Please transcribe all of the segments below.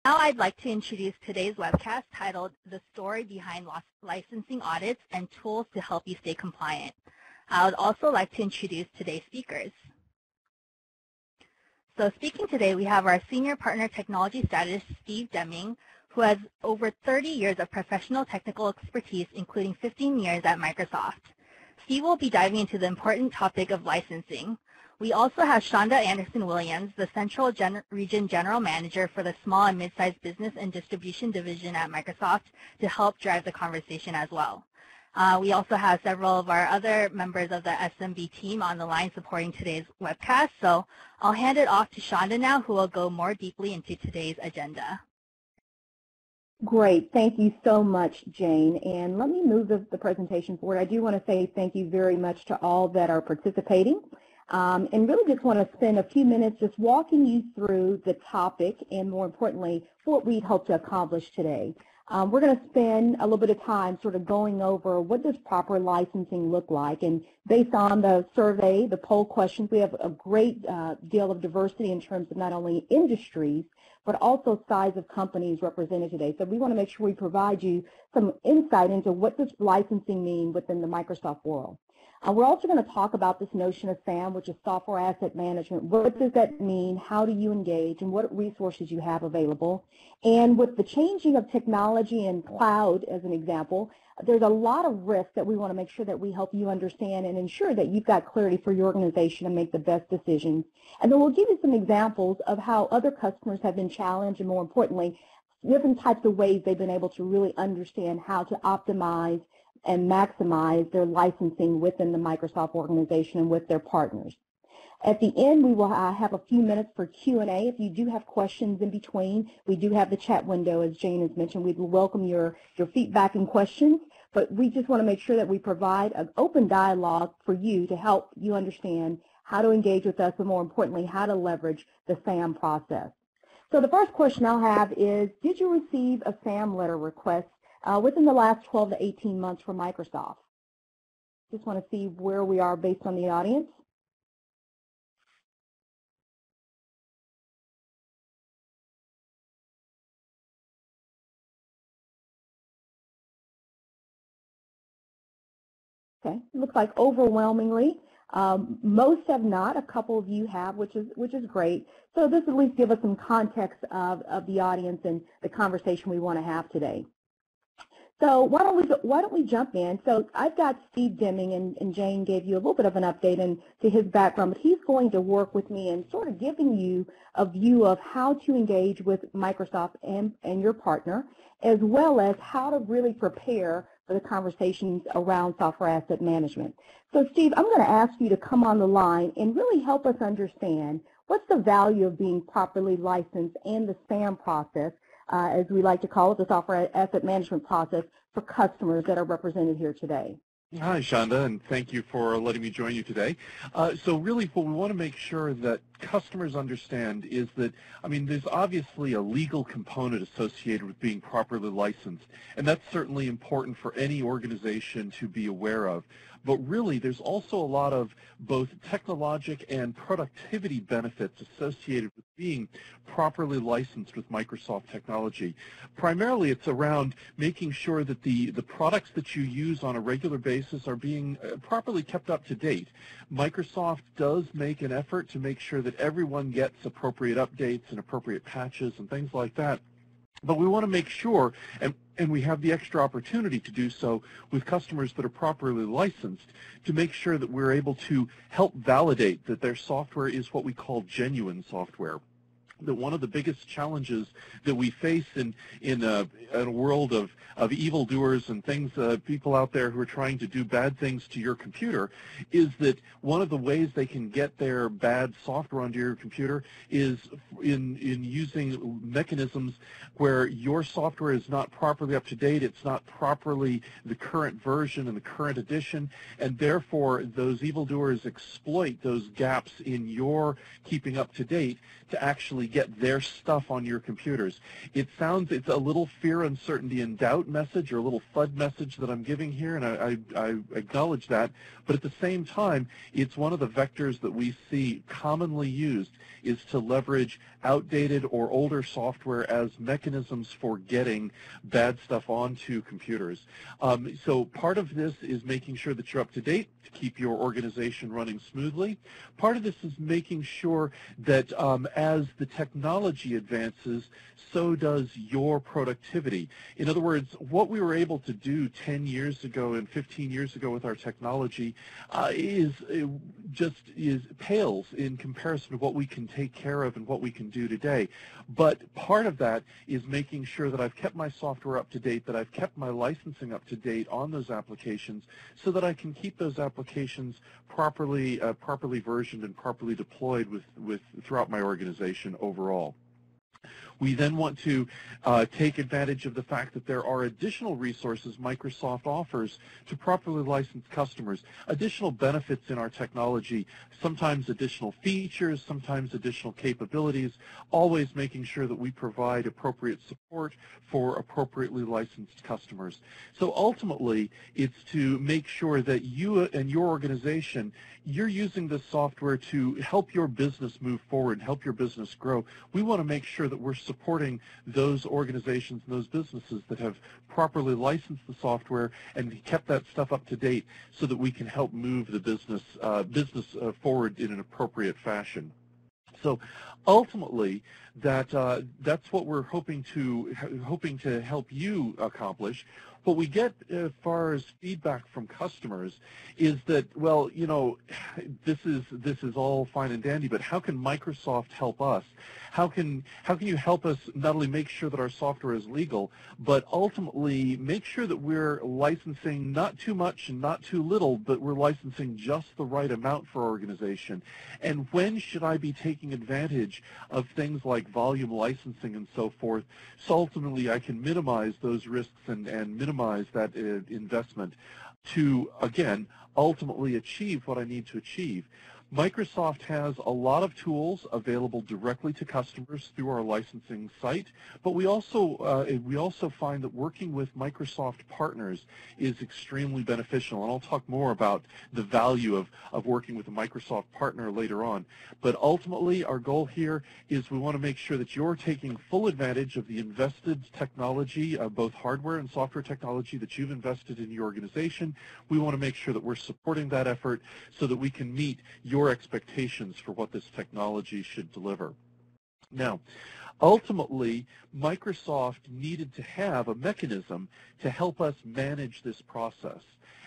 Now I'd like to introduce today's webcast titled The Story Behind Licensing Audits and Tools to Help You Stay Compliant. I would also like to introduce today's speakers. So speaking today, we have our Senior Partner Technology Strategist, Steve Deming, who has over 30 years of professional technical expertise, including 15 years at Microsoft. Steve will be diving into the important topic of licensing. We also have Shonda Anderson-Williams, the Central Region General Manager for the Small and Mid-Sized Business and Distribution Division at Microsoft, to help drive the conversation as well. We also have several of our other members of the SMB team on the line supporting today's webcast. So I'll hand it off to Shonda now, who will go more deeply into today's agenda. Great. Thank you so much, Jane. And let me move the presentation forward. I do want to say thank you very much to all that are participating. And really just want to spend a few minutes just walking you through the topic and, more importantly, what we hope to accomplish today. We're going to spend a little bit of time sort of going over what does proper licensing look like. And based on the survey, the poll questions, we have a great deal of diversity in terms of not only industries, but also size of companies represented today. So we want to make sure we provide you some insight into what does licensing mean within the Microsoft world. We're also going to talk about this notion of SAM, which is software asset management. What does that mean? How do you engage? And what resources you have available? And with the changing of technology and cloud, as an example, there's a lot of risk that we want to make sure that we help you understand and ensure that you've got clarity for your organization and make the best decisions. And then we'll give you some examples of how other customers have been challenged, and more importantly, different types of ways they've been able to really understand how to optimize and maximize their licensing within the Microsoft organization and with their partners. At the end, we will have a few minutes for Q&A. If you do have questions in between, we do have the chat window, as Jane has mentioned. We'd welcome your feedback and questions, but we just want to make sure that we provide an open dialogue for you to help you understand how to engage with us, and more importantly, how to leverage the SAM process. So the first question I'll have is, did you receive a SAM letter request within the last 12 to 18 months from Microsoft? Just want to see where we are based on the audience. Okay, it looks like overwhelmingly most have not. A couple of you have, which is great. So this at least give us some context of the audience and the conversation we want to have today. So why don't we jump in? So I've got Steve Deming, and Jane gave you a little bit of an update into his background, but he's going to work with me and sort of giving you a view of how to engage with Microsoft and your partner, as well as how to really prepare for the conversations around software asset management. So Steve, I'm going to ask you to come on the line and really help us understand what's the value of being properly licensed and the SAM process, as we like to call it, the software asset management process for customers that are represented here today. Hi, Shonda, and thank you for letting me join you today. So really what we want to make sure that customers understand is that, I mean, there's obviously a legal component associated with being properly licensed, and that's certainly important for any organization to be aware of. But really, there's also a lot of both technologic and productivity benefits associated with being properly licensed with Microsoft technology. Primarily, it's around making sure that the products that you use on a regular basis are being properly kept up to date. Microsoft does make an effort to make sure that everyone gets appropriate updates and appropriate patches and things like that. But we want to make sure, and we have the extra opportunity to do so with customers that are properly licensed, to make sure that we're able to help validate that their software is what we call genuine software. That one of the biggest challenges that we face in a world of evildoers and things, people out there who are trying to do bad things to your computer, is that one of the ways they can get their bad software onto your computer is in using mechanisms where your software is not properly up to date, it's not properly the current version and the current edition, and therefore those evildoers exploit those gaps in your keeping up to date to actually ultimately get their stuff on your computers. It's a little fear, uncertainty, and doubt message, or a little FUD message that I'm giving here, and I acknowledge that. But at the same time, it's one of the vectors that we see commonly used is to leverage outdated or older software as mechanisms for getting bad stuff onto computers. So part of this is making sure that you're up to date to keep your organization running smoothly. Part of this is making sure that as the technology advances, so does your productivity. In other words, what we were able to do 10 years ago and 15 years ago with our technology pales in comparison to what we can take care of and what we can do today. But part of that is making sure that I've kept my software up to date, that I've kept my licensing up to date on those applications, so that I can keep those applications properly versioned and properly deployed throughout my organization overall. We then want to take advantage of the fact that there are additional resources Microsoft offers to properly license customers, additional benefits in our technology, sometimes additional features, sometimes additional capabilities, always making sure that we provide appropriate support for appropriately licensed customers. So ultimately, it's to make sure that you and your organization, you're using this software to help your business move forward, help your business grow. We want to make sure that we're supporting those organizations and those businesses that have properly licensed the software and kept that stuff up to date, so that we can help move the business forward in an appropriate fashion. So ultimately, that's what we're hoping to help you accomplish. What we get as far as feedback from customers is that, well, you know, this is all fine and dandy, but how can Microsoft help us? How can you help us not only make sure that our software is legal, but ultimately make sure that we're licensing not too much and not too little, but we're licensing just the right amount for our organization? And when should I be taking advantage of things like volume licensing and so forth, so ultimately I can minimize those risks and minimize that investment to, again, ultimately achieve what I need to achieve? Microsoft has a lot of tools available directly to customers through our licensing site, but we also find that working with Microsoft partners is extremely beneficial, and I'll talk more about the value of working with a Microsoft partner later on. But ultimately, our goal here is we want to make sure that you're taking full advantage of the invested technology, both hardware and software technology that you've invested in your organization. We want to make sure that we're supporting that effort so that we can meet your expectations for what this technology should deliver. Now, ultimately, Microsoft needed to have a mechanism to help us manage this process.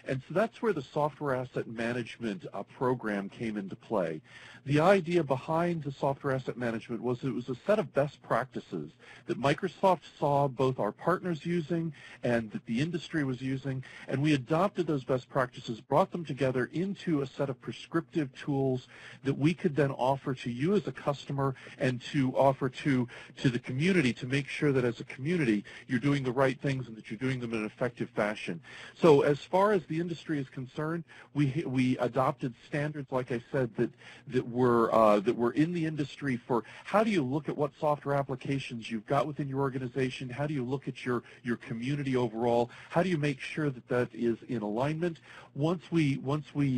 And so that's where the software asset management program came into play. The idea behind the software asset management was it was a set of best practices that Microsoft saw both our partners using and that the industry was using, and we adopted those best practices, brought them together into a set of prescriptive tools that we could then offer to you as a customer and to offer to the community, to make sure that as a community you're doing the right things and that you're doing them in an effective fashion. So as far as the industry is concerned, we adopted standards, like I said, that were in the industry for how do you look at what software applications you've got within your organization, how do you look at your community overall, how do you make sure that that is in alignment. Once we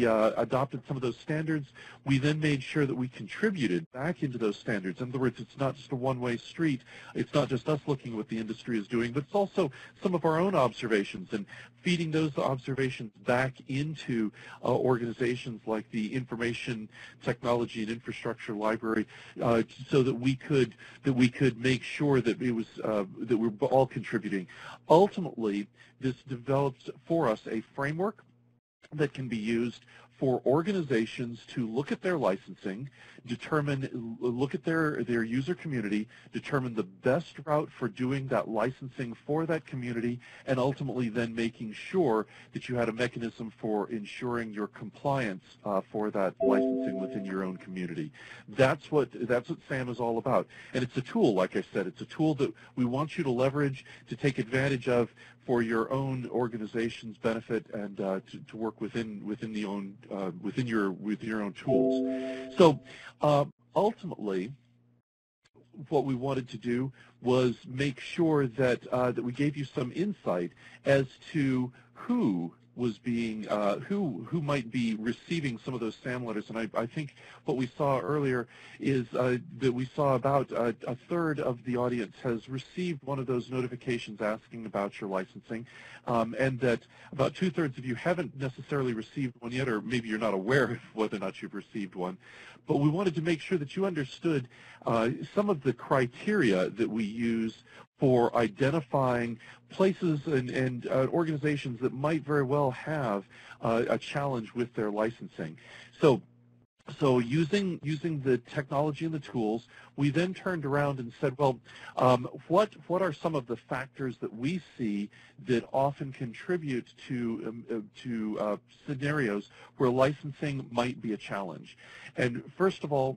adopted some of those standards, we then made sure that we contributed back into those standards. In other words, it's not just a one-way street. It's not just us looking at what the industry is doing, but it's also some of our own observations and feeding those observations back into organizations like the Information Technology and Infrastructure Library, so that we could make sure that it was that we're all contributing. Ultimately, this developed for us a framework that can be used for organizations to look at their licensing, look at their user community, determine the best route for doing that licensing for that community, and ultimately then making sure that you had a mechanism for ensuring your compliance for that licensing within your own community. That's what SAM is all about. And it's a tool, like I said, it's a tool that we want you to leverage, to take advantage of for your own organization's benefit, and to work within your own tools. So ultimately, what we wanted to do was make sure that that we gave you some insight as to who was being who might be receiving some of those SAM letters. And I think what we saw earlier is that we saw about a third of the audience has received one of those notifications asking about your licensing, and that about 2/3 of you haven't necessarily received one yet, or maybe you're not aware of whether or not you've received one. But we wanted to make sure that you understood some of the criteria that we use for identifying places and organizations that might very well have a challenge with their licensing. So using the technology and the tools, we then turned around and said, well, what are some of the factors that we see that often contribute to scenarios where licensing might be a challenge? And first of all,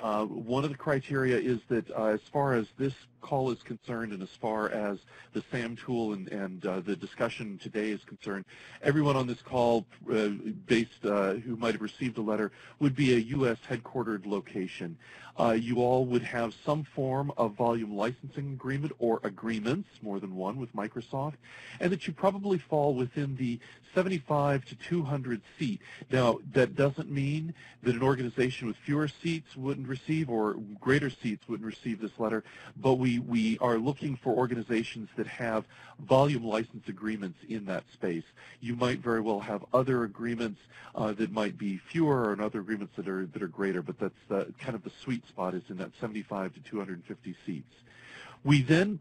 one of the criteria is that as far as this call is concerned and as far as the SAM tool and the discussion today is concerned, everyone on this call who might have received a letter would be a U.S. headquartered location. You all would have some form of volume licensing agreement or agreements, more than one, with Microsoft, and that you probably fall within the 75 to 200 seat. Now, that doesn't mean that an organization with fewer seats wouldn't receive or greater seats wouldn't receive this letter, but we are looking for organizations that have volume license agreements in that space. You might very well have other agreements that might be fewer and other agreements that are greater, but that's kind of the sweet spot is in that 75 to 250 seats. We then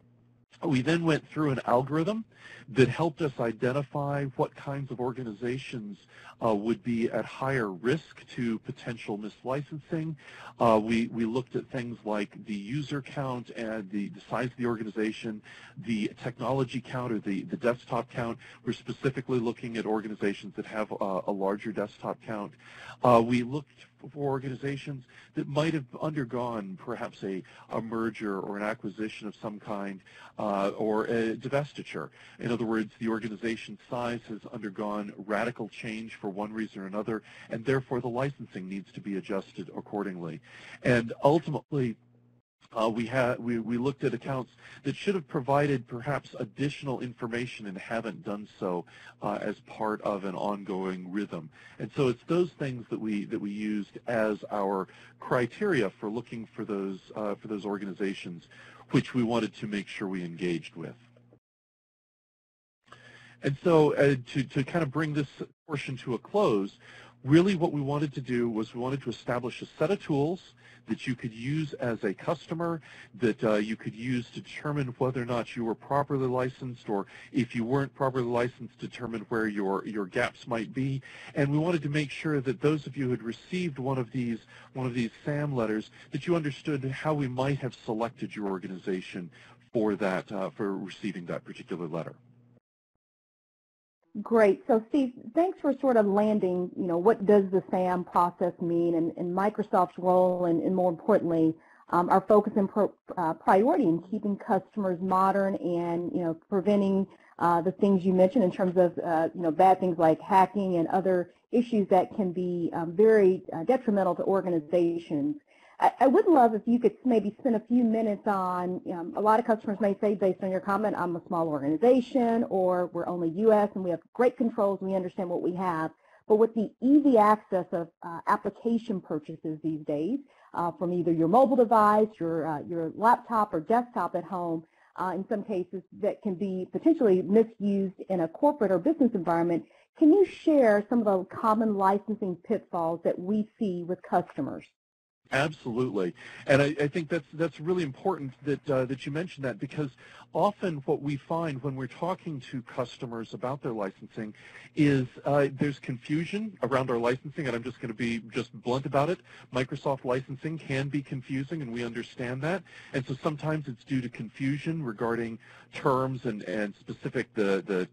went through an algorithm that helped us identify what kinds of organizations would be at higher risk to potential mislicensing. We looked at things like the user count and the size of the organization, the technology count or the desktop count. We're specifically looking at organizations that have a larger desktop count. We looked for organizations that might have undergone perhaps a merger or an acquisition of some kind or a divestiture. In other words, the organization's size has undergone radical change for one reason or another, and therefore the licensing needs to be adjusted accordingly. And ultimately, we looked at accounts that should have provided perhaps additional information and haven't done so as part of an ongoing rhythm. And so it's those things that we used as our criteria for looking for those organizations, which we wanted to make sure we engaged with. And so to kind of bring this portion to a close, really what we wanted to do was we wanted to establish a set of tools that you could use as a customer, that you could use to determine whether or not you were properly licensed, or if you weren't properly licensed, determine where your gaps might be. And we wanted to make sure that those of you who had received one of these SAM letters, that you understood how we might have selected your organization for that, for receiving that particular letter. Great. So, Steve, thanks for sort of landing, what does the SAM process mean and Microsoft's role and more importantly, our focus and priority in keeping customers modern and, preventing the things you mentioned in terms of, bad things like hacking and other issues that can be very detrimental to organizations. I would love if you could maybe spend a few minutes on, a lot of customers may say, based on your comment, I'm a small organization, or we're only U.S. and we have great controls and we understand what we have. But with the easy access of application purchases these days, from either your mobile device, your laptop or desktop at home, in some cases that can be potentially misused in a corporate or business environment, can you share some of the common licensing pitfalls that we see with customers? Absolutely, and I think that's really important that you mentioned that, because often what we find when we're talking to customers about their licensing is there's confusion around our licensing, and I'm just going to be just blunt about it. Microsoft licensing can be confusing, and we understand that, and so sometimes it's due to confusion regarding terms and specific the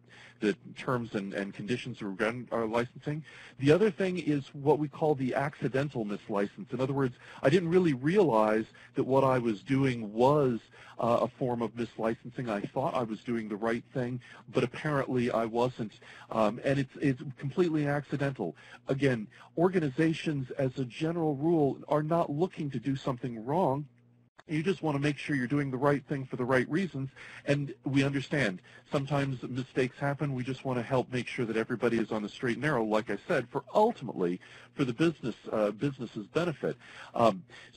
terms and conditions around our licensing. The other thing is what we call the accidental mislicense. In other words, I didn't really realize that what I was doing was a form of mislicensing. I thought I was doing the right thing, but apparently I wasn't, and it's completely accidental. Again, organizations as a general rule are not looking to do something wrong. You just want to make sure you're doing the right thing for the right reasons, and we understand sometimes mistakes happen. We just want to help make sure that everybody is on the straight and narrow, like I said, for ultimately for the business's benefit.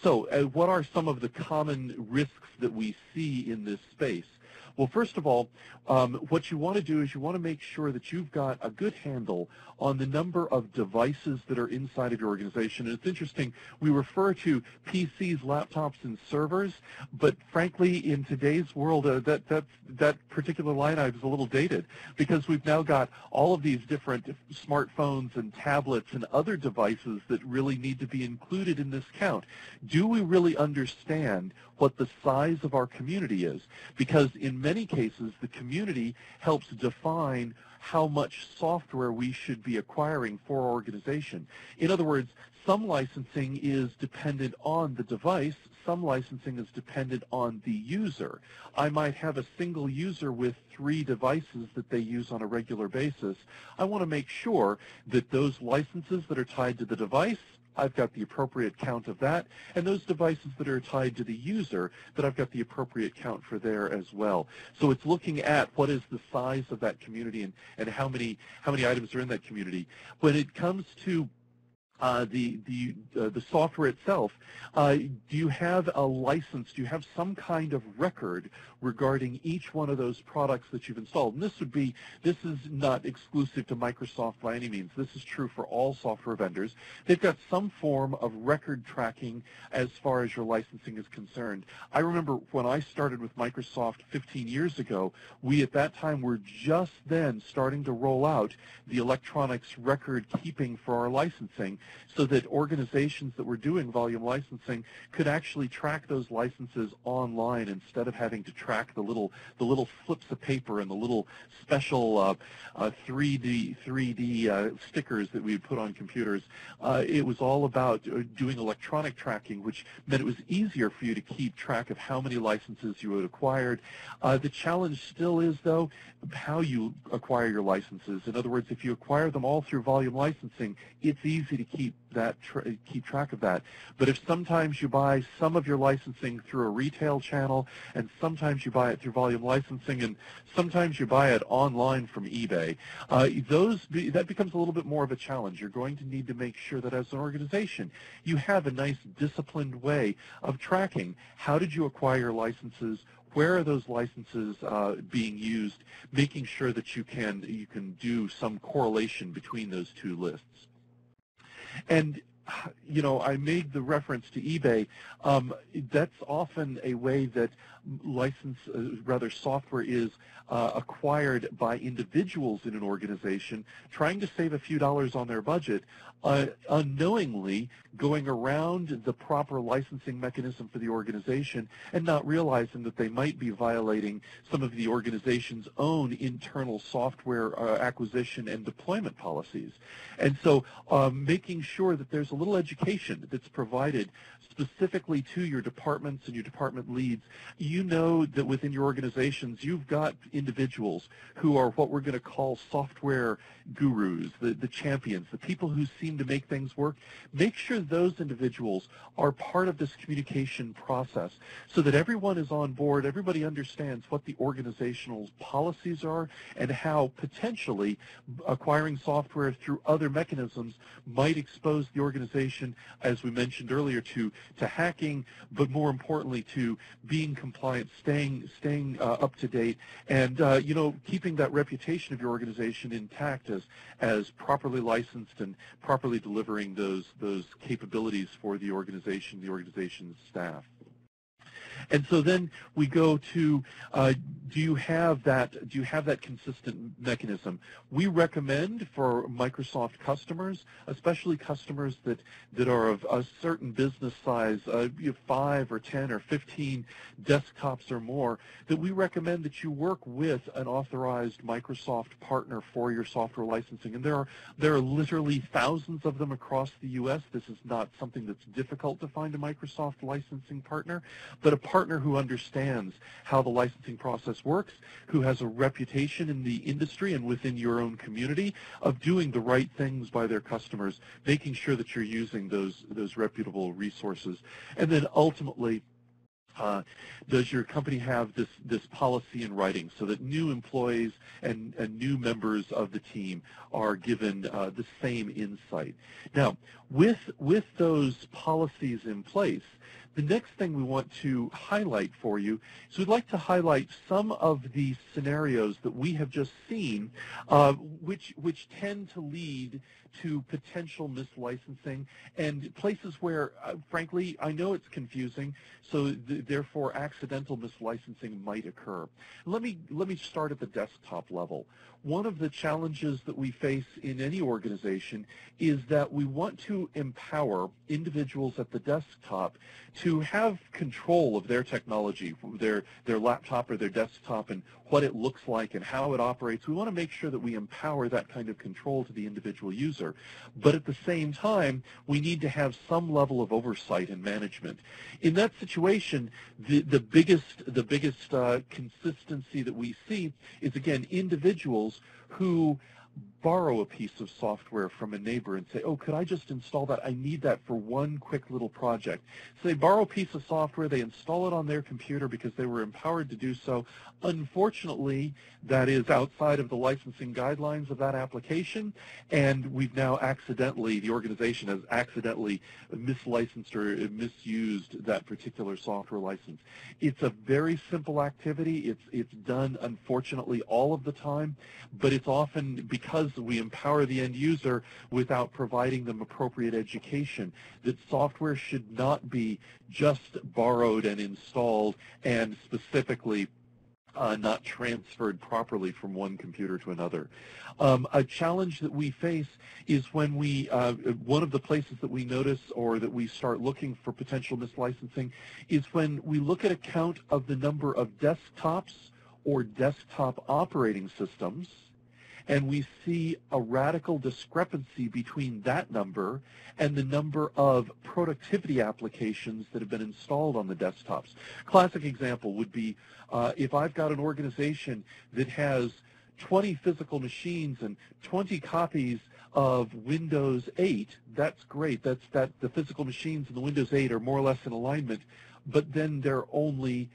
So what are some of the common risks that we see in this space? Well, first of all, what you want to do is you want to make sure that you've got a good handle on the number of devices that are inside of your organization. And it's interesting, we refer to PCs, laptops, and servers, but frankly, in today's world, that particular line item is a little dated because we've now got all of these different smartphones and tablets and other devices that really need to be included in this count. Do we really understand what the size of our community is? Because in many cases, the community helps define how much software we should be acquiring for our organization. In other words, some licensing is dependent on the device, some licensing is dependent on the user. I might have a single user with 3 devices that they use on a regular basis. I want to make sure that those licenses that are tied to the device, I've got the appropriate count of that, and those devices that are tied to the user, that I've got the appropriate count for there as well. So it's looking at what is the size of that community and how many items are in that community. When it comes to the software itself, do you have a license? Do you have some kind of record regarding each one of those products that you've installed? And this is not exclusive to Microsoft by any means. This is true for all software vendors. They've got some form of record tracking as far as your licensing is concerned. I remember when I started with Microsoft 15 years ago, we at that time were just then starting to roll out the electronics record keeping for our licensing, so that organizations that were doing volume licensing could actually track those licenses online instead of having to track the little slips of paper and the little special 3D stickers that we would put on computers. It was all about doing electronic tracking, which meant it was easier for you to keep track of how many licenses you had acquired. The challenge still is, though, how you acquire your licenses. In other words, if you acquire them all through volume licensing, it's easy to keep track of that. But if sometimes you buy some of your licensing through a retail channel, and sometimes you buy it through volume licensing, and sometimes you buy it online from eBay, that becomes a little bit more of a challenge. You're going to need to make sure that as an organization, you have a nice disciplined way of tracking how did you acquire your licenses, where are those licenses being used, making sure that you can do some correlation between those two lists. And, you know, I made the reference to eBay. That's often a way that software is acquired by individuals in an organization trying to save a few dollars on their budget, unknowingly going around the proper licensing mechanism for the organization and not realizing that they might be violating some of the organization's own internal software acquisition and deployment policies. And so making sure that there's a little education that's provided specifically to your departments and your department leads. You know that within your organizations you've got individuals who are what we're going to call software gurus, the champions, the people who seem to make things work. Make sure those individuals are part of this communication process so that everyone is on board, everybody understands what the organizational policies are and how potentially acquiring software through other mechanisms might expose the organization, as we mentioned earlier, to hacking, but more importantly to being compliant, staying up to date, and you know, keeping that reputation of your organization intact as properly licensed and properly delivering those capabilities for the organization's staff. And so then we go to, do you have that consistent mechanism? We recommend for Microsoft customers, especially customers that are of a certain business size, 5 or 10 or 15 desktops or more, that we recommend that you work with an authorized Microsoft partner for your software licensing. And there are literally thousands of them across the U.S. This is not something that's difficult to find a Microsoft licensing partner, but a partner who understands how the licensing process works, who has a reputation in the industry and within your own community of doing the right things by their customers, making sure that you're using those reputable resources. And then ultimately, Does your company have this policy in writing so that new employees and new members of the team are given the same insight? Now, with those policies in place, the next thing we want to highlight for you is we'd like to highlight some of the scenarios that we have just seen which tend to lead to potential mislicensing and places where, frankly, I know it's confusing, so therefore accidental mislicensing might occur. Let me start at the desktop level. One of the challenges that we face in any organization is that we want to empower individuals at the desktop to have control of their technology, their laptop or their desktop, and what it looks like and how it operates. We want to make sure that we empower that kind of control to the individual user. But at the same time, we need to have some level of oversight and management. In that situation, the biggest consistency that we see is, again, individuals who borrow a piece of software from a neighbor and say, oh, could I just install that? I need that for one quick little project. So they borrow a piece of software, they install it on their computer because they were empowered to do so. Unfortunately, that is outside of the licensing guidelines of that application, and we've now accidentally, the organization has accidentally mislicensed or misused that particular software license. It's a very simple activity. It's done, unfortunately, all of the time, but it's often because we empower the end user without providing them appropriate education, that software should not be just borrowed and installed and specifically not transferred properly from one computer to another. A challenge that we face is when we, one of the places that we notice or that we start looking for potential mislicensing is when we look at a count of the number of desktops or desktop operating systems, and we see a radical discrepancy between that number and the number of productivity applications that have been installed on the desktops. Classic example would be if I've got an organization that has 20 physical machines and 20 copies of Windows 8, that's great. The physical machines and the Windows 8 are more or less in alignment, but then there are only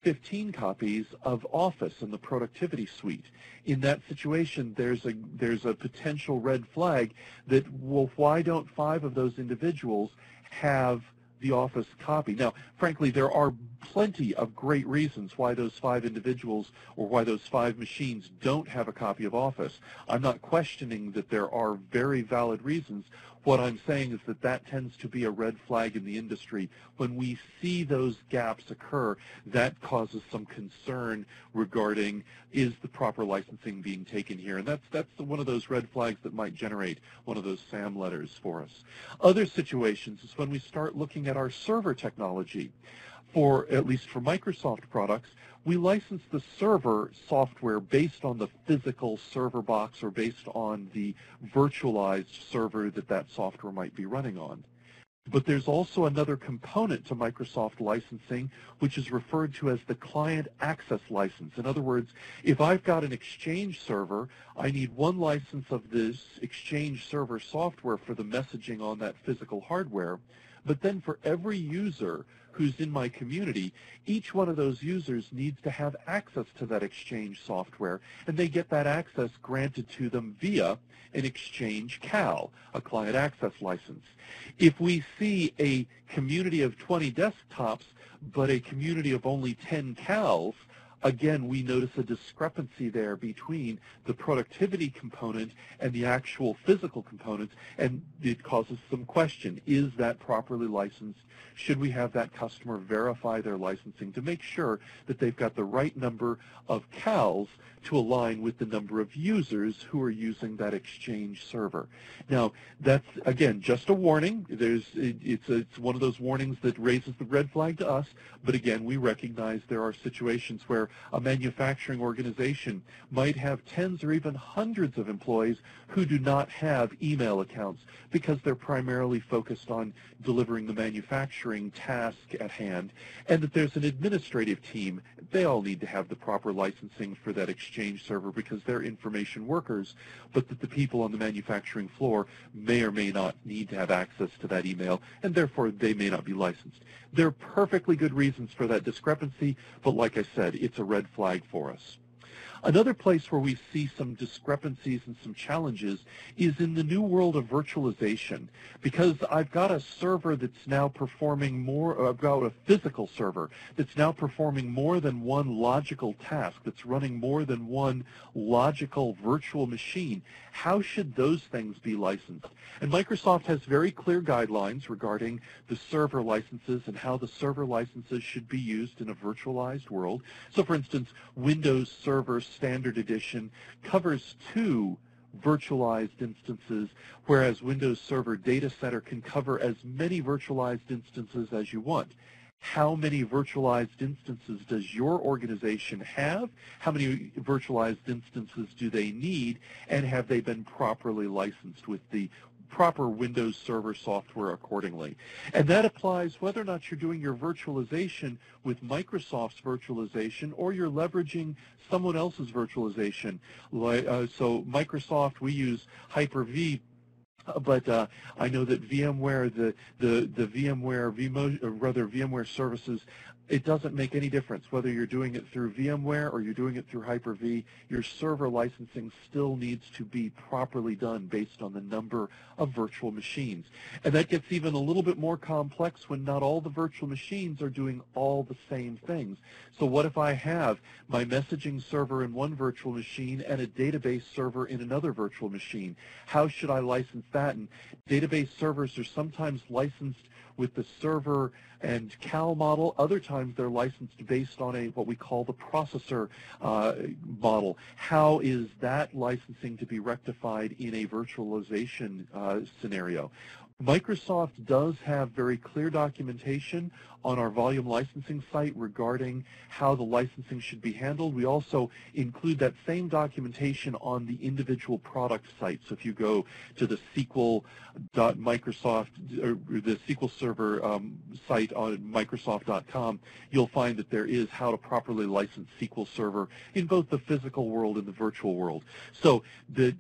15 copies of Office and the productivity suite. In that situation, there's a potential red flag that, well, why don't 5 of those individuals have the Office copy? Now, frankly, there are plenty of great reasons why those 5 individuals or why those 5 machines don't have a copy of Office. I'm not questioning that there are very valid reasons. What I'm saying is that tends to be a red flag in the industry. When we see those gaps occur, that causes some concern regarding, is the proper licensing being taken here? And that's one of those red flags that might generate one of those SAM letters for us. Other situations is when we start looking at our server technology. At least for Microsoft products, we license the server software based on the physical server box or based on the virtualized server that software might be running on. But there's also another component to Microsoft licensing, which is referred to as the client access license. In other words, if I've got an Exchange server, I need one license of this Exchange server software for the messaging on that physical hardware. But then for every user who's in my community, each one of those users needs to have access to that Exchange software, and they get that access granted to them via an Exchange CAL, a client access license. If we see a community of 20 desktops, but a community of only 10 CALs, again, we notice a discrepancy there between the productivity component and the actual physical components, and it causes some question. Is that properly licensed? Should we have that customer verify their licensing to make sure that they've got the right number of CALs to align with the number of users who are using that Exchange server? Now, that's, again, just a warning. It's one of those warnings that raises the red flag to us, but again, we recognize there are situations where where a manufacturing organization might have tens or even hundreds of employees who do not have email accounts because they're primarily focused on delivering the manufacturing task at hand, and that there's an administrative team. They all need to have the proper licensing for that Exchange server because they're information workers, but that the people on the manufacturing floor may or may not need to have access to that email, and therefore they may not be licensed. There are perfectly good reasons for that discrepancy, but like I said, it's a red flag for us. Another place where we see some discrepancies and some challenges is in the new world of virtualization, because I've got a server that's now performing more, I've got a physical server that's now performing more than one logical task, that's running more than one logical virtual machine. How should those things be licensed? And Microsoft has very clear guidelines regarding the server licenses and how the server licenses should be used in a virtualized world. So for instance, Windows Server Standard Edition covers 2 virtualized instances, whereas Windows Server Data Center can cover as many virtualized instances as you want. How many virtualized instances does your organization have? How many virtualized instances do they need? And have they been properly licensed with the proper Windows Server software accordingly? And that applies whether or not you're doing your virtualization with Microsoft's virtualization or you're leveraging someone else's virtualization. So Microsoft, we use Hyper-V, but I know that VMware, the VMware services, it doesn't make any difference whether you're doing it through VMware or you're doing it through Hyper-V. Your server licensing still needs to be properly done based on the number of virtual machines. And that gets even a little bit more complex when not all the virtual machines are doing all the same things. So what if I have my messaging server in one virtual machine and a database server in another virtual machine? How should I license that? And database servers are sometimes licensed with the server and CAL model. Other times they're licensed based on what we call the processor model. How is that licensing to be rectified in a virtualization scenario? Microsoft does have very clear documentation on our volume licensing site regarding how the licensing should be handled. We also include that same documentation on the individual product site. So if you go to the SQL.Microsoft, or the SQL Server site on Microsoft.com, you'll find that there is how to properly license SQL Server in both the physical world and the virtual world. So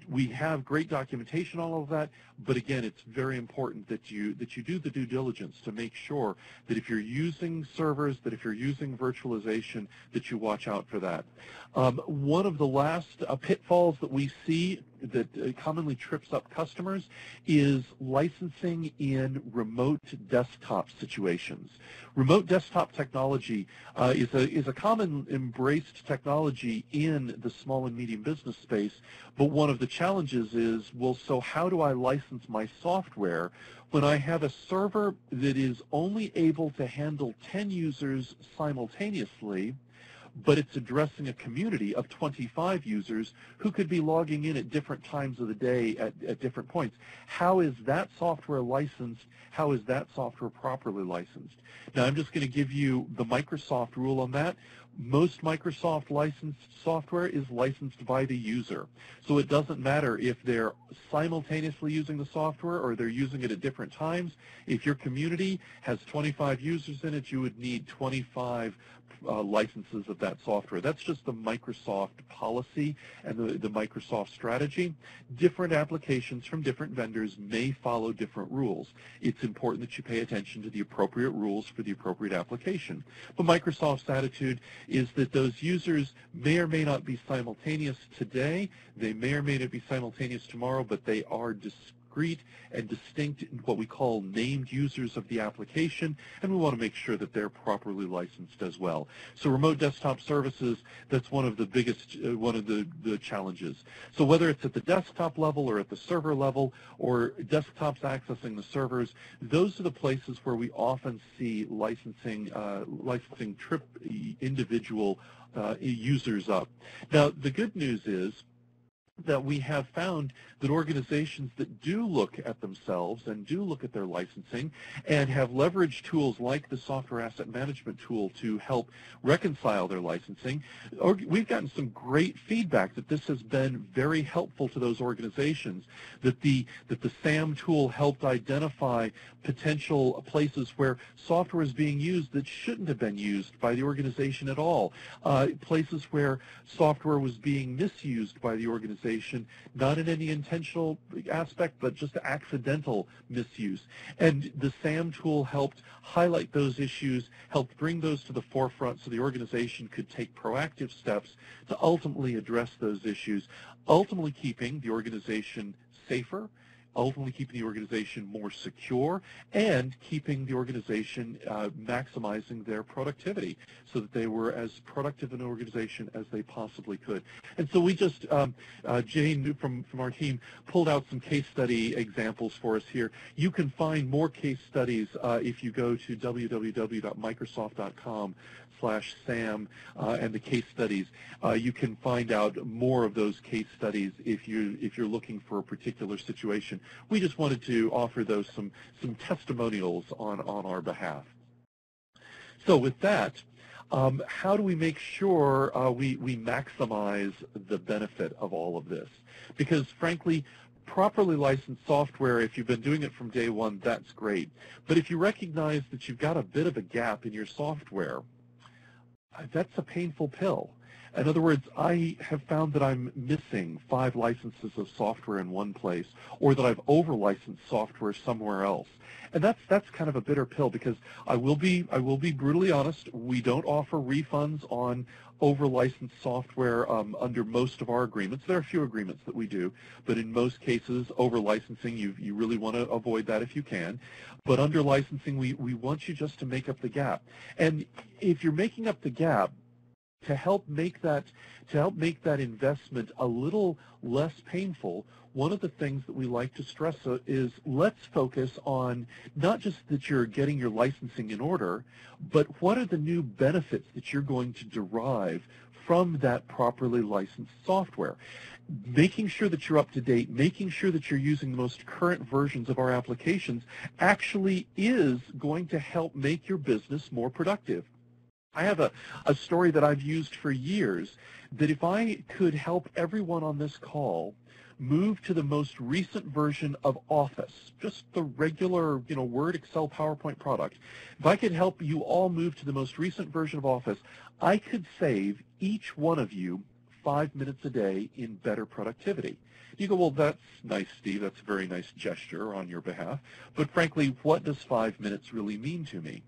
we have great documentation on all of that, but again, it's very important that you do the due diligence to make sure that if you're using servers, that if you're using virtualization, that you watch out for that. One of the last pitfalls that we see that commonly trips up customers is licensing in remote desktop situations. Remote desktop technology is a common embraced technology in the small and medium business space, but one of the challenges is, well, so how do I license my software when I have a server that is only able to handle 10 users simultaneously, but it's addressing a community of 25 users who could be logging in at different times of the day at different points? How is that software licensed? How is that software properly licensed? Now, I'm just going to give you the Microsoft rule on that. Most Microsoft licensed software is licensed by the user. So it doesn't matter if they're simultaneously using the software or they're using it at different times. If your community has 25 users in it, you would need 25 licenses of that software. That's just the Microsoft policy and the Microsoft strategy. Different applications from different vendors may follow different rules. It's important that you pay attention to the appropriate rules for the appropriate application. But Microsoft's attitude is that those users may or may not be simultaneous today. They may or may not be simultaneous tomorrow, but they are discrete and distinct in what we call named users of the application, and we want to make sure that they're properly licensed as well. So remote desktop services, that's one of the biggest, one of the challenges. So whether it's at the desktop level or at the server level or desktops accessing the servers, those are the places where we often see licensing trip individual users up. Now, the good news is that we have found that organizations that do look at themselves and do look at their licensing and have leveraged tools like the software asset management tool to help reconcile their licensing, we've gotten some great feedback that this has been very helpful to those organizations, that the SAM tool helped identify potential places where software is being used that shouldn't have been used by the organization at all, places where software was being misused by the organization, not in any intentional aspect, but just accidental misuse. And the SAM tool helped highlight those issues, helped bring those to the forefront so the organization could take proactive steps to ultimately address those issues, ultimately keeping the organization safer, ultimately keeping the organization more secure, and keeping the organization maximizing their productivity so that they were as productive an organization as they possibly could. And so we just, Jane from our team, pulled out some case study examples for us here. You can find more case studies if you go to www.microsoft.com/SAM and the case studies. You can find out more of those case studies if you're looking for a particular situation. We just wanted to offer those some testimonials on our behalf. So with that, how do we make sure we maximize the benefit of all of this? Because frankly, properly licensed software, if you've been doing it from day one, that's great. But if you recognize that you've got a bit of a gap in your software, that's a painful pill. In other words, I have found that I'm missing 5 licenses of software in one place, or that I've over-licensed software somewhere else. And that's kind of a bitter pill, because I will be brutally honest, we don't offer refunds on over-licensed software under most of our agreements. There are a few agreements that we do, but in most cases, over-licensing, you really want to avoid that if you can. But under licensing, we want you just to make up the gap. And if you're making up the gap, to help make that investment a little less painful, one of the things that we like to stress is let's focus on not just that you're getting your licensing in order, but what are the new benefits that you're going to derive from that properly licensed software. Making sure that you're up to date, making sure that you're using the most current versions of our applications actually is going to help make your business more productive. I have a story that I've used for years, that if I could help everyone on this call move to the most recent version of Office, just the regular, Word, Excel, PowerPoint product, if I could help you all move to the most recent version of Office, I could save each one of you 5 minutes a day in better productivity. You go, well, that's nice, Steve. That's a very nice gesture on your behalf. But frankly, what does 5 minutes really mean to me?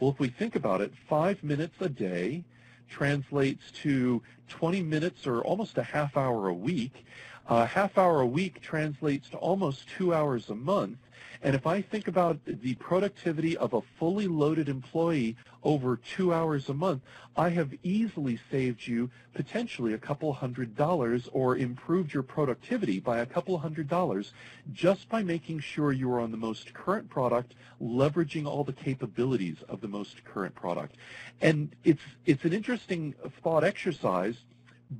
Well, if we think about it, 5 minutes a day translates to 20 minutes or almost a half hour a week. A half hour a week translates to almost 2 hours a month. And if I think about the productivity of a fully loaded employee over 2 hours a month, I have easily saved you potentially a couple $100 or improved your productivity by a couple $100 just by making sure you are on the most current product, leveraging all the capabilities of the most current product. And it's an interesting thought exercise,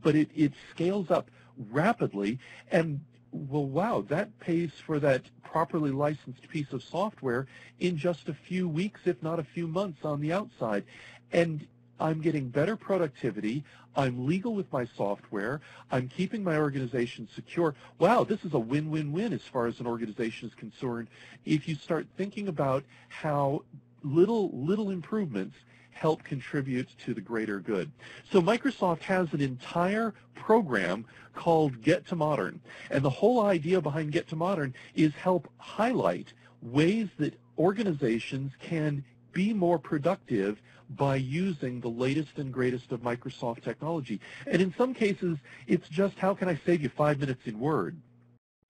but it scales up rapidly, and well, wow, that pays for that properly licensed piece of software in just a few weeks, if not a few months on the outside. And I'm getting better productivity. I'm legal with my software. I'm keeping my organization secure. Wow, this is a win-win-win as far as an organization is concerned. If you start thinking about how little improvements help contribute to the greater good. So Microsoft has an entire program called Get to Modern, and the whole idea behind Get to Modern is help highlight ways that organizations can be more productive by using the latest and greatest of Microsoft technology. And in some cases, it's just how can I save you 5 minutes in Word?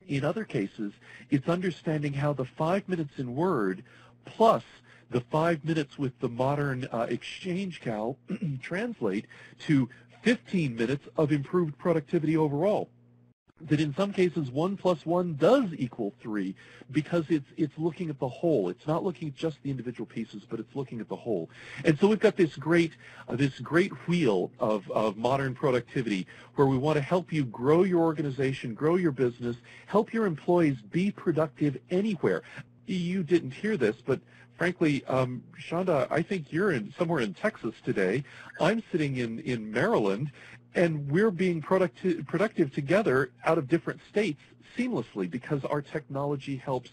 In other cases, it's understanding how the 5 minutes in Word plus the 5 minutes with the modern Exchange Cal translate to 15 minutes of improved productivity overall. that in some cases 1 plus 1 does equal 3 because it's looking at the whole. It's not looking at just the individual pieces, but it's looking at the whole. And so we've got this great wheel of modern productivity where we want to help you grow your organization, grow your business, help your employees be productive anywhere. You didn't hear this, but frankly, Shonda, I think you're somewhere in Texas today. I'm sitting in Maryland, and we're being productive together out of different states seamlessly because our technology helps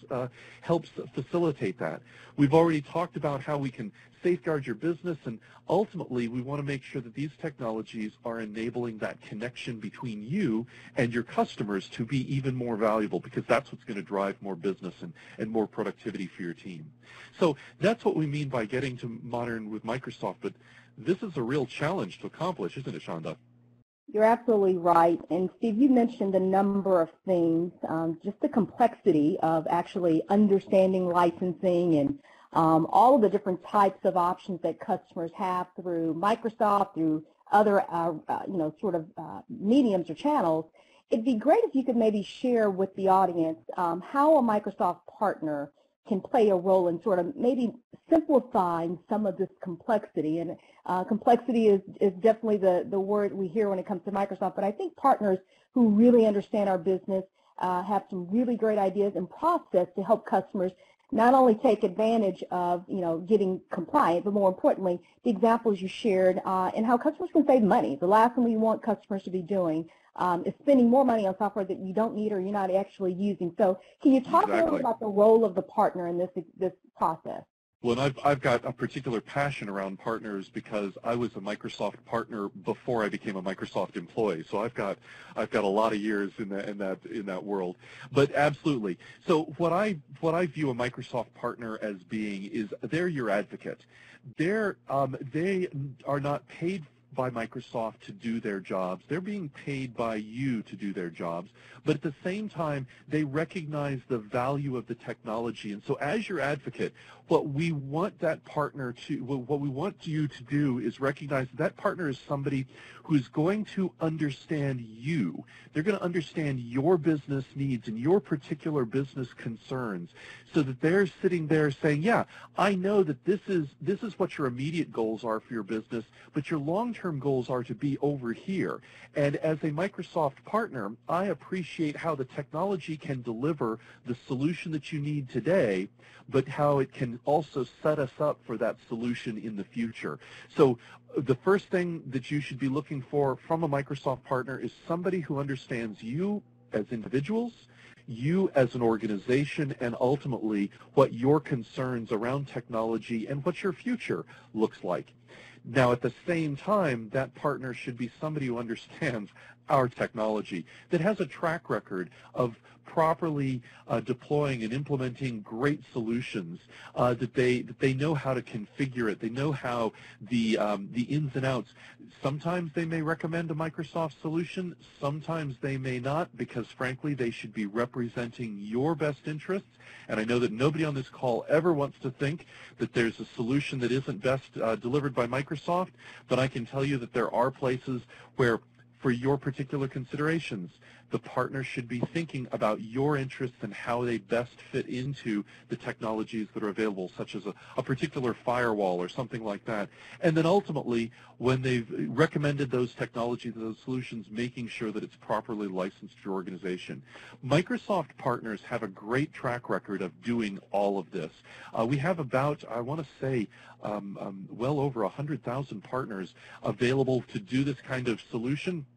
facilitate that. We've already talked about how we can safeguard your business, and ultimately we want to make sure that these technologies are enabling that connection between you and your customers to be even more valuable, because that's what's going to drive more business and more productivity for your team. So that's what we mean by getting to modern with Microsoft, but this is a real challenge to accomplish, isn't it, Shonda? You're absolutely right. And Steve, you mentioned a number of things, just the complexity of actually understanding licensing and all of the different types of options that customers have through Microsoft, through other mediums or channels. It'd be great if you could maybe share with the audience how a Microsoft partner can play a role in sort of maybe simplifying some of this complexity. And complexity is definitely the word we hear when it comes to Microsoft, but I think partners who really understand our business have some really great ideas and process to help customers not only take advantage of, getting compliant, but more importantly, the examples you shared and how customers can save money. The last thing we want customers to be doing is spending more money on software that you don't need or you're not actually using. So can you talk a little bit about the role of the partner in this process? Well, and I've got a particular passion around partners because I was a Microsoft partner before I became a Microsoft employee. So I've got a lot of years in that world. But absolutely. So what I view a Microsoft partner as being is they're your advocate. They are not paid by Microsoft to do their jobs. They're being paid by you to do their jobs, but at the same time, they recognize the value of the technology. And so as your advocate, what we want you to do is recognize that partner is somebody who's going to understand you. They're going to understand your business needs and your particular business concerns, so that they're sitting there saying, yeah, I know that this is what your immediate goals are for your business, but your long-term goals are to be over here. And as a Microsoft partner, I appreciate how the technology can deliver the solution that you need today, but how it can also set us up for that solution in the future. So the first thing that you should be looking for from a Microsoft partner is somebody who understands you as individuals, you as an organization, and ultimately what your concerns around technology and what your future looks like. Now, at the same time, that partner should be somebody who understands our technology, that has a track record of properly deploying and implementing great solutions, that they know how to configure it, they know how the ins and outs. Sometimes they may recommend a Microsoft solution, sometimes they may not, because frankly they should be representing your best interests. And I know that nobody on this call ever wants to think that there's a solution that isn't best delivered by Microsoft, but I can tell you that there are places where, for your particular considerations, the partner should be thinking about your interests and how they best fit into the technologies that are available, such as a particular firewall or something like that. And then ultimately, when they've recommended those technologies, those solutions, making sure that it's properly licensed to your organization. Microsoft partners have a great track record of doing all of this. We have about, I want to say, well over 100,000 partners available to do this kind of solution,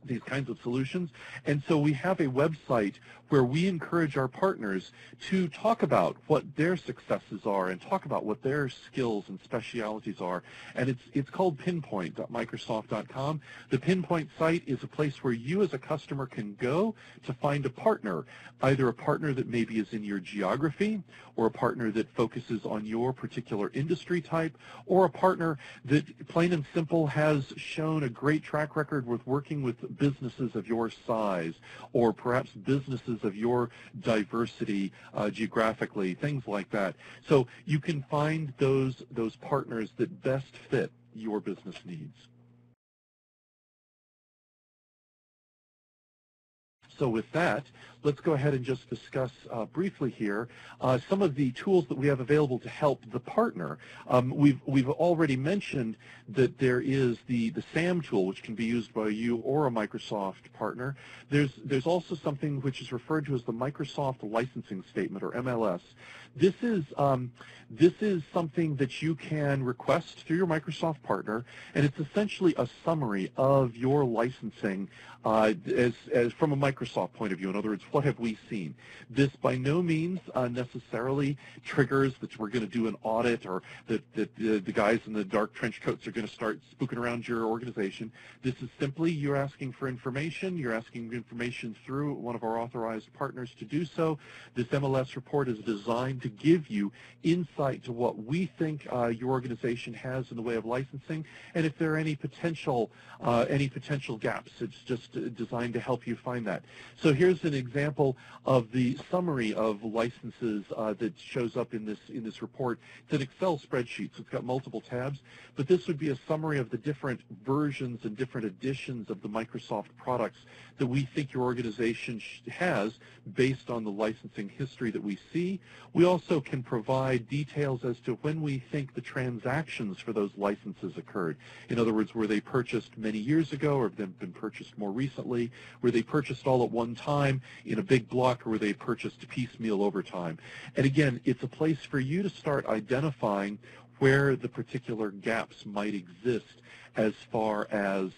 these kinds of solutions. And so we have a website where we encourage our partners to talk about what their successes are and talk about what their skills and specialities are. And it's called pinpoint.microsoft.com. The Pinpoint site is a place where you as a customer can go to find a partner, either a partner that maybe is in your geography, or a partner that focuses on your particular industry type, or a partner that plain and simple has shown a great track record with working with businesses of your size, or perhaps businesses of your diversity geographically, things like that. So you can find those partners that best fit your business needs. So with that, let's go ahead and just discuss briefly here some of the tools that we have available to help the partner. We've already mentioned that there is the SAM tool, which can be used by you or a Microsoft partner. There's also something which is referred to as the Microsoft Licensing Statement, or MLS. This is something that you can request through your Microsoft partner, and it's essentially a summary of your licensing as from a Microsoft point of view. In other words, what have we seen? This by no means necessarily triggers that we're going to do an audit, or that the guys in the dark trench coats are going to start spooking around your organization. This is simply you're asking for information. You're asking information through one of our authorized partners to do so. This MLS report is designed to give you insight to what we think your organization has in the way of licensing, and if there are any potential gaps. It's just designed to help you find that. So here's an example of the summary of licenses that shows up in this report. It's an Excel spreadsheet, so it's got multiple tabs, but this would be a summary of the different versions and different editions of the Microsoft products that we think your organization has based on the licensing history that we see. We also can provide details as to when we think the transactions for those licenses occurred. In other words, were they purchased many years ago, or have they been purchased more recently? Were they purchased all at one time in a big block, or were they purchased piecemeal over time? And again, it's a place for you to start identifying where the particular gaps might exist as far as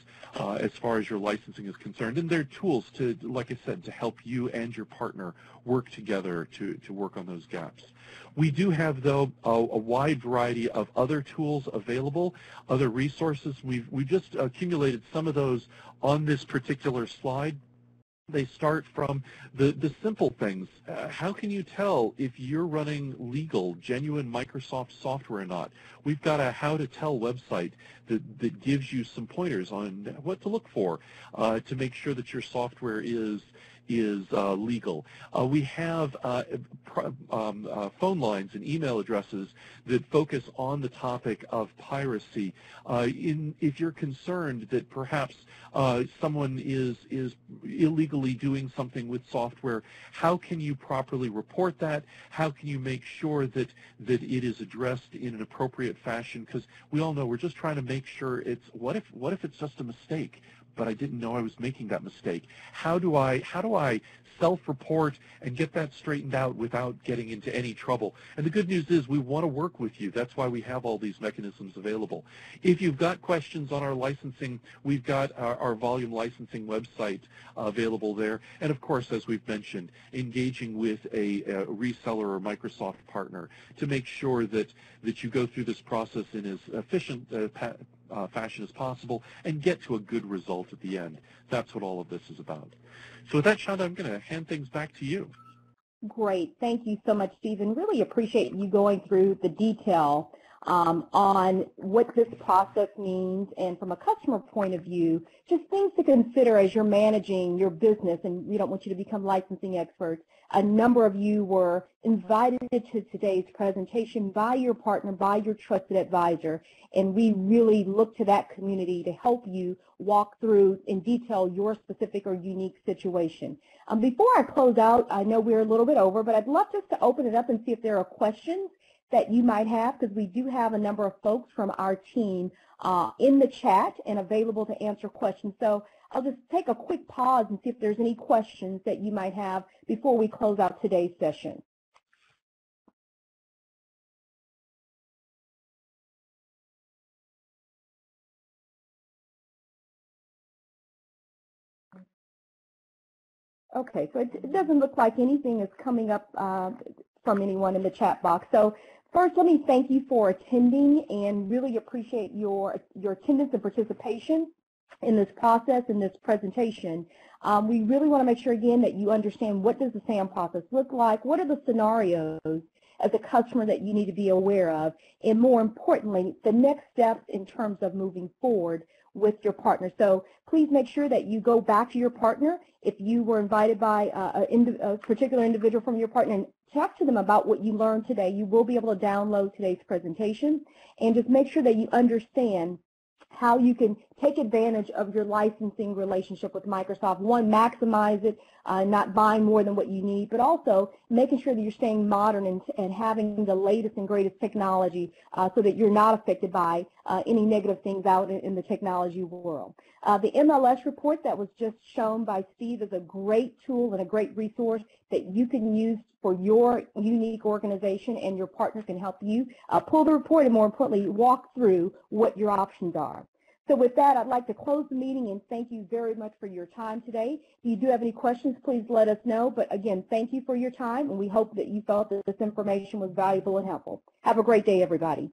your licensing is concerned. And there are tools to, like I said, to help you and your partner work together to work on those gaps. We do have, though, a wide variety of other tools available, other resources. We've just accumulated some of those on this particular slide. They start from the simple things. How can you tell if you're running legal, genuine Microsoft software or not? We've got a how to tell website that gives you some pointers on what to look for to make sure that your software is legal. We have phone lines and email addresses that focus on the topic of piracy. If you're concerned that perhaps someone is illegally doing something with software, how can you properly report that? How can you make sure that it is addressed in an appropriate fashion? Because we all know we're just trying to make sure it's what if it's just a mistake, but I didn't know I was making that mistake. How do I self-report and get that straightened out without getting into any trouble? And the good news is we want to work with you. That's why we have all these mechanisms available. If you've got questions on our licensing, we've got our volume licensing website available there. And of course, as we've mentioned, engaging with a reseller or Microsoft partner to make sure that you go through this process in as efficient fashion as possible and get to a good result at the end. That's what all of this is about. So with that, Shonda, I'm going to hand things back to you. Great. Thank you so much, Stephen. Really appreciate you going through the detail on what this process means, and from a customer point of view, just things to consider as you're managing your business, and we don't want you to become licensing experts. A number of you were invited to today's presentation by your partner, by your trusted advisor, and we really look to that community to help you walk through in detail your specific or unique situation. Before I close out, I know we're a little bit over, but I'd love just to open it up and see if there are questions that you might have, because we do have a number of folks from our team in the chat and available to answer questions. So I'll just take a quick pause and see if there's any questions that you might have before we close out today's session. Okay, so it doesn't look like anything is coming up from anyone in the chat box. So first, let me thank you for attending and really appreciate your attendance and participation in this process, in this presentation. We really want to make sure, again, that you understand what does the SAM process look like, what are the scenarios as a customer that you need to be aware of, and more importantly, the next steps in terms of moving forward with your partner. So please make sure that you go back to your partner. If you were invited by a particular individual from your partner, and talk to them about what you learned today. You will be able to download today's presentation, and just make sure that you understand how you can take advantage of your licensing relationship with Microsoft. One, maximize it, not buying more than what you need, but also making sure that you're staying modern and having the latest and greatest technology so that you're not affected by any negative things out in the technology world. The MLS report that was just shown by Steve is a great tool and a great resource that you can use for your unique organization, and your partner can help you pull the report and, more importantly, walk through what your options are. So with that, I'd like to close the meeting and thank you very much for your time today. If you do have any questions, please let us know. But again, thank you for your time, and we hope that you felt that this information was valuable and helpful. Have a great day, everybody.